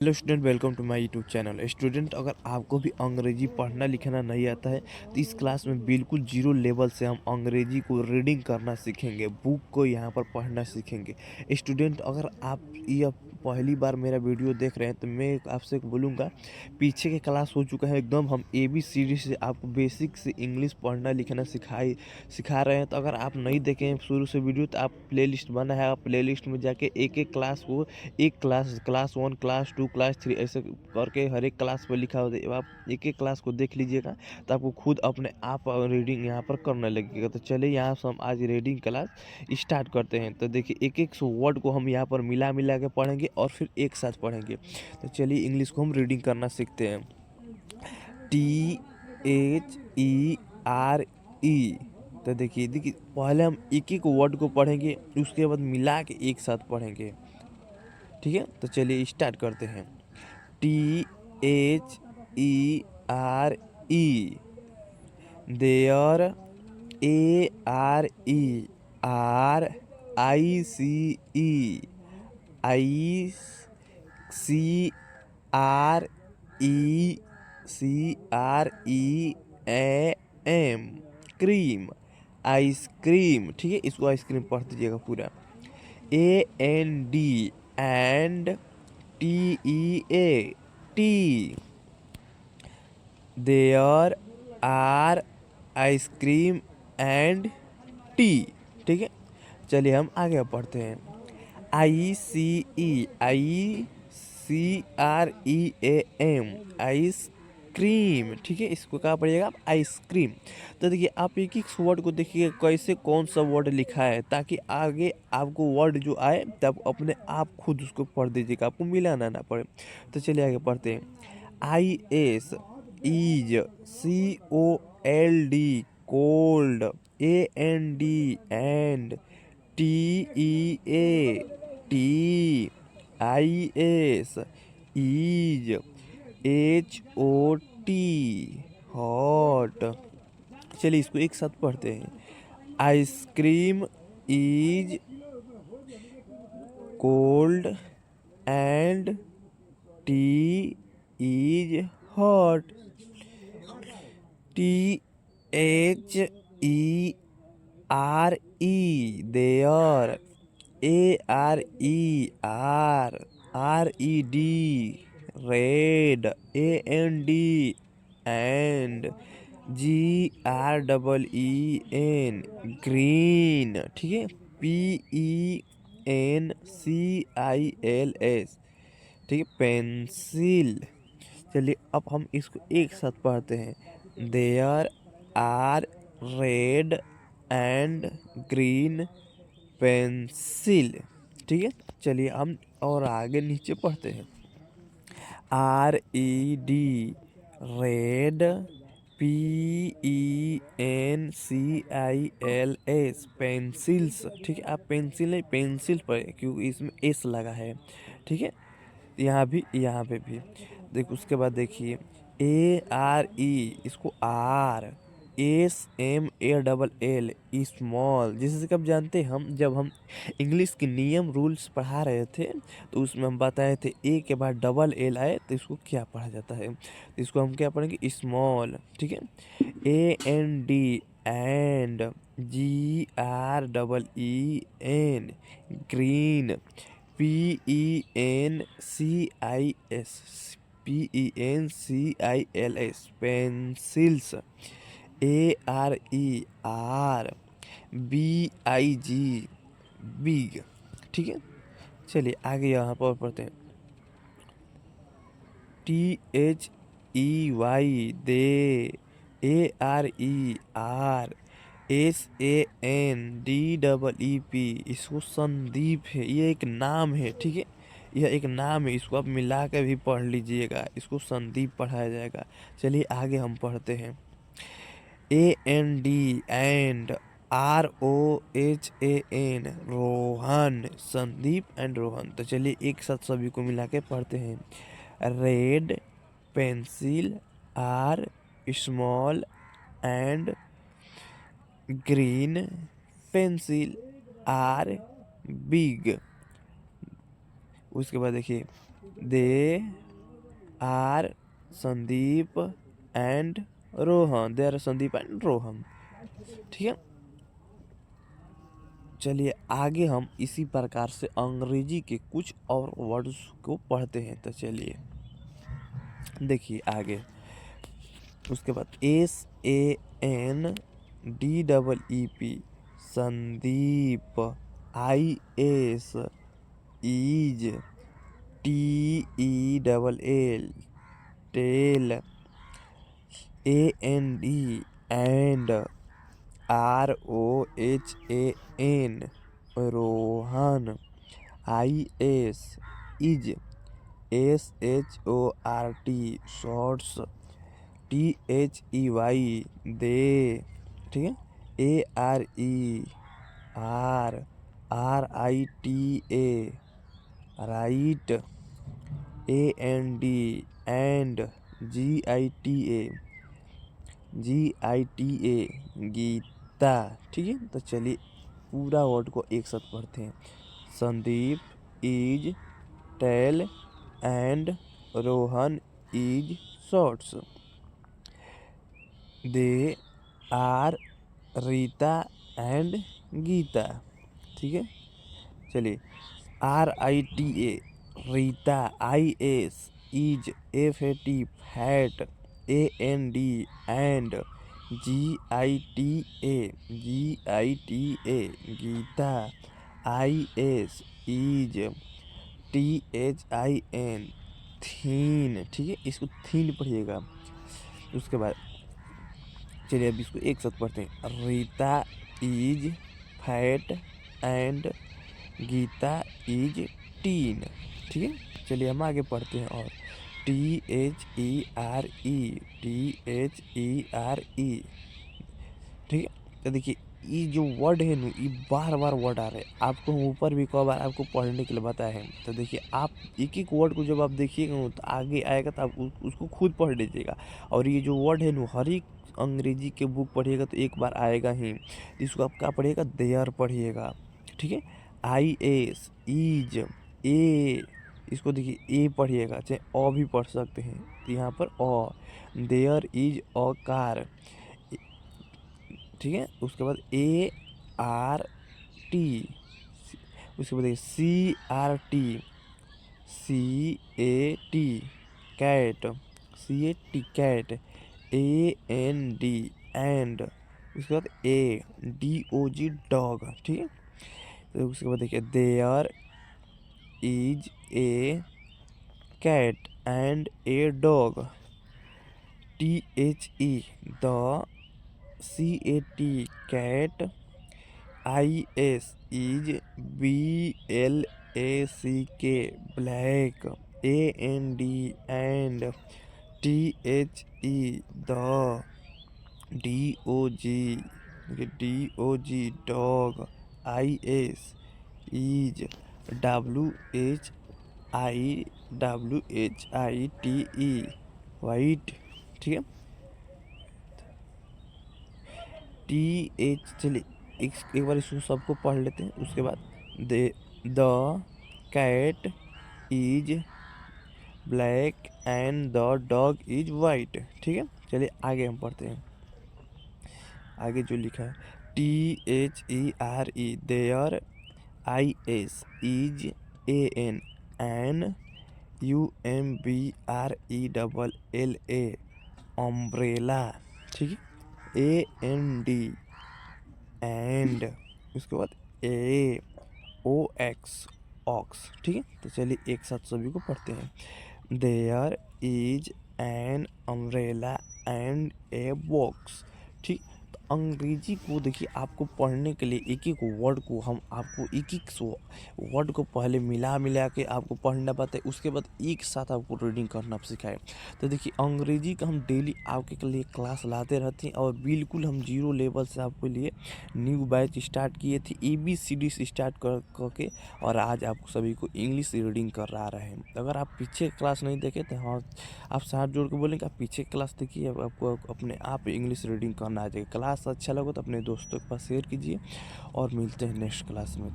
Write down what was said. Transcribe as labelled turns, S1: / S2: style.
S1: Hello student, welcome to my YouTube channel. Student, अगर आपको भी अंग्रेजी पढ़ना लिखना नहीं आता है तो इस क्लास में बिल्कुल जीरो लेवल से हम अंग्रेजी को रीडिंग करना सीखेंगे, बुक को यहाँ पर पढ़ना सीखेंगे। स्टूडेंट, अगर आप यह पहली बार मेरा वीडियो देख रहे हैं तो मैं आपसे बोलूँगा, पीछे के क्लास हो चुका है एकदम, हम ABCD से आपको बेसिक से इंग्लिश पढ़ना लिखना सिखा रहे हैं। तो अगर आप नहीं देखें हैं शुरू से वीडियो तो आप प्लेलिस्ट बना है, आप प्लेलिस्ट में जाके एक एक क्लास को, एक क्लास 1, क्लास 2, क्लास 3 ऐसे करके हर एक क्लास पर लिखा होता है। आप एक एक क्लास को देख लीजिएगा तो आपको खुद अपने आप रीडिंग यहाँ पर करने लगेगा। तो चलिए यहाँ से हम आज रीडिंग क्लास स्टार्ट करते हैं। तो देखिए, एक एक सौ वर्ड को हम यहाँ पर मिला मिला के पढ़ेंगे और फिर एक साथ पढ़ेंगे। तो चलिए इंग्लिश को हम रीडिंग करना सीखते हैं। THERE। तो देखिए देखिए, पहले हम एक एक वर्ड को पढ़ेंगे, उसके बाद मिला के एक साथ पढ़ेंगे। ठीक है, तो चलिए स्टार्ट करते हैं। THERE, there. ARE, ICREAM, cream, ice cream. ठीक है, इसको आइसक्रीम पढ़ दीजिएगा पूरा। AND, and, TEA, tea. There are ice cream and tea. ठीक है, चलिए हम आगे पढ़ते हैं। ICREAM, ice cream. ठीक है, इसको क्या पढ़िएगा आप, आइसक्रीम। तो देखिए, आप एक एक वर्ड को देखिए कैसे कौन सा वर्ड लिखा है, ताकि आगे आपको वर्ड जो आए तब अपने आप खुद उसको पढ़ दीजिएगा, आपको मिलाना ना पड़े। तो चलिए आगे पढ़ते हैं। IS, is, COLD, cold, AND, and, TEA, tea, IS, is, HOT, hot. चलिए इसको एक साथ पढ़ते हैं। Ice cream is cold and tea is hot. THERE, there. RED, red. And, GREEN, green. ठीक है, PENCILS, ठीक है, पेंसिल। चलिए अब हम इसको एक साथ पढ़ते हैं। There are red and green pencil. ठीक है, चलिए हम और आगे नीचे पढ़ते हैं। RED, red. PENCILS, pencils. ठीक है, आप पेंसिल नहीं पेंसिल पढ़े क्योंकि इसमें एस लगा है। ठीक है, यहाँ भी यहाँ पे भी। देख उसके बाद देखिए, ARE, इसको R, SMALL, स्मॉल। जैसे कि आप जानते हैं, हम जब हम इंग्लिश के नियम रूल्स पढ़ा रहे थे तो उसमें हम बताए थे ए के बाद डबल एल आए तो इसको क्या पढ़ा जाता है। तो इसको हम क्या पढ़ेंगे, स्मॉल। ठीक है, AND, and, GREEN, green. PENCILS, pencils. ARER, big. ठीक है, चलिए आगे यहाँ पर पढ़ते हैं। THEY, they. ARERSANDEEP, इसको संदीप है, ये एक नाम है। ठीक है, यह एक नाम है, इसको आप मिला के भी पढ़ लीजिएगा, इसको संदीप पढ़ाया जाएगा। चलिए आगे हम पढ़ते हैं। AND, and, ROHAN, Rohan, Sandeep and Rohan. तो चलिए एक साथ सभी को मिला के पढ़ते हैं। Red pencil, R small, and green pencil, R big. उसके बाद देखिए, they are Sandeep and Rohan, they are Sandeep and Rohan. ठीक है, चलिए आगे हम इसी प्रकार से अंग्रेजी के कुछ और वर्ड्स को पढ़ते हैं। तो चलिए देखिए आगे, उसके बाद SANDEEP Sandeep, IS is, TELL tell, AND and, ROHAN Rohan, IS is, SHORT shorts, THEY they. ठीक है, ARE RITA right, AND and, GITA Gita. ठीक है, तो चलिए पूरा वर्ड को एक साथ पढ़ते हैं। Sandeep is tell and Rohan is shorts. They are Rita and Gita. ठीक है, चलिए RITA Rita, IS is, FAT fat, AND and, GITA Gita, IS is, THIN thin. ठीक है, इसको थीन पढ़िएगा। उसके बाद चलिए अब इसको एक साथ पढ़ते हैं। Rita is fat and Gita is thin. ठीक है, चलिए हम आगे पढ़ते हैं। और THERE ठीक है, तो देखिए ये जो वर्ड है ना, ये बार बार वर्ड आ रहे हैं। आपको हम ऊपर भी कई बार आपको पढ़ने के लिए बताए हैं। तो देखिए आप एक एक वर्ड को जब आप देखिएगा ना, तो आगे आएगा तो आप उसको खुद पढ़ लीजिएगा। और ये जो वर्ड है ना, हर एक अंग्रेजी के बुक पढ़िएगा तो एक बार आएगा ही। इसको आप क्या पढ़िएगा, देयर पढ़िएगा। ठीक है, IS इज, ए, इसको देखिए ए पढ़िएगा, चाहे अ भी पढ़ सकते हैं। तो यहाँ पर a, there is a car. ठीक है, उसके बाद ART, उसके बाद CRT, cat, cat, AND and, उसके बाद DOG डॉग। ठीक है, तो उसके बाद देखिए there is a cat and a dog, THE the, CAT cat, IS is, BLACK black, AND and, THE the, DOG dog, IS is, WHITE white। ठीक है, चलिए एक बार इसको सबको पढ़ लेते हैं। उसके बाद the cat is black and the dog is white. ठीक है, चलिए आगे हम पढ़ते हैं। आगे जो लिखा है THERE there, IS is, AN an, UMBRELLA umbrella. ठीक है, AND एंड, उसके बाद AOX ऑक्स। ठीक है, तो चलिए एक साथ सभी को पढ़ते हैं। There is an umbrella and a box. ठीक, तो अंग्रेजी को देखिए आपको पढ़ने के लिए एक एक वर्ड को हम आपको एक एक वर्ड को पहले मिला मिला के आपको पढ़ना पड़ता है। उसके बाद एक साथ आपको रीडिंग करना सिखाए। तो देखिए अंग्रेजी का हम डेली आपके लिए क्लास लाते रहते हैं। और बिल्कुल हम जीरो लेवल से आपके लिए न्यू बैच स्टार्ट किए थे, ABCD से स्टार्ट करके, और आज आपको सभी को इंग्लिश रीडिंग करा रहे हैं। अगर आप पीछे क्लास नहीं देखे तो हाँ, आप साथ जोड़ के बोलें कि आप पीछे क्लास देखिए, आपको अपने आप इंग्लिश रीडिंग करना आ जाएगा। क्लास अच्छा लगा तो अपने दोस्तों के पास शेयर कीजिए, और मिलते हैं नेक्स्ट क्लास में।